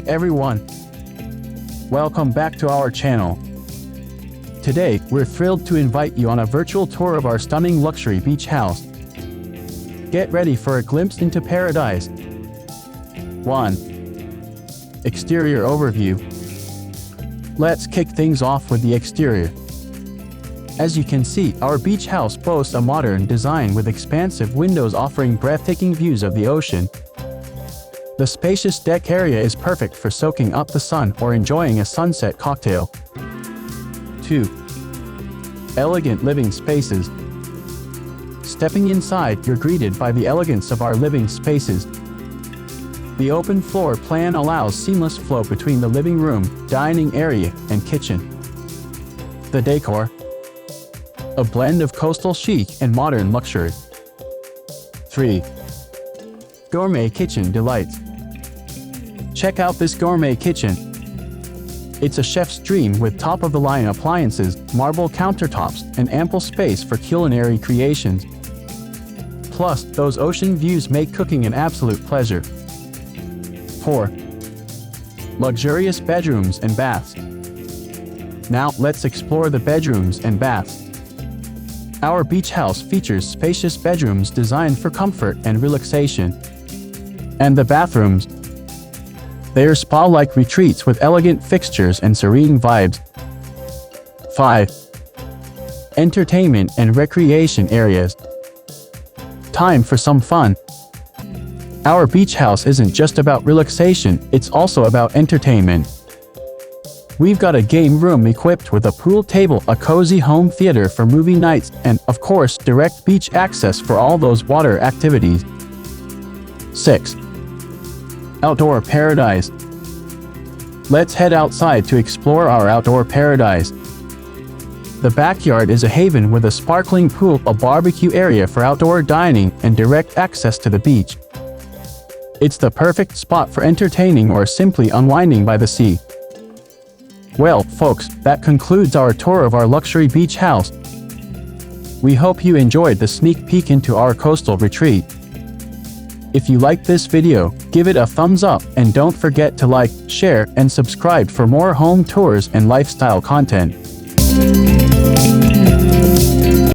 everyone. Welcome back to our channel. Today, we're thrilled to invite you on a virtual tour of our stunning luxury beach house. Get ready for a glimpse into paradise. 1. Exterior overview. Let's kick things off with the exterior. As you can see, our beach house boasts a modern design with expansive windows offering breathtaking views of the ocean. The spacious deck area is perfect for soaking up the sun or enjoying a sunset cocktail. 2. Elegant living spaces. Stepping inside, you're greeted by the elegance of our living spaces. The open floor plan allows seamless flow between the living room, dining area, and kitchen. The decor. A blend of coastal chic and modern luxury. 3. Gourmet kitchen delights. Check out this gourmet kitchen. It's a chef's dream with top-of-the-line appliances, marble countertops, and ample space for culinary creations. Plus, those ocean views make cooking an absolute pleasure. 4. Luxurious bedrooms and baths. Now, let's explore the bedrooms and baths. Our beach house features spacious bedrooms designed for comfort and relaxation. And the bathrooms. They are spa-like retreats with elegant fixtures and serene vibes. 5. Entertainment and recreation areas. Time for some fun. Our beach house isn't just about relaxation, it's also about entertainment. We've got a game room equipped with a pool table, a cozy home theater for movie nights, and, of course, direct beach access for all those water activities. 6. Outdoor paradise. Let's head outside to explore our outdoor paradise. The backyard is a haven with a sparkling pool, a barbecue area for outdoor dining, and direct access to the beach. It's the perfect spot for entertaining or simply unwinding by the sea. Well, folks, that concludes our tour of our luxury beach house. We hope you enjoyed the sneak peek into our coastal retreat. If you liked this video, give it a thumbs up and don't forget to like, share, and subscribe for more home tours and lifestyle content.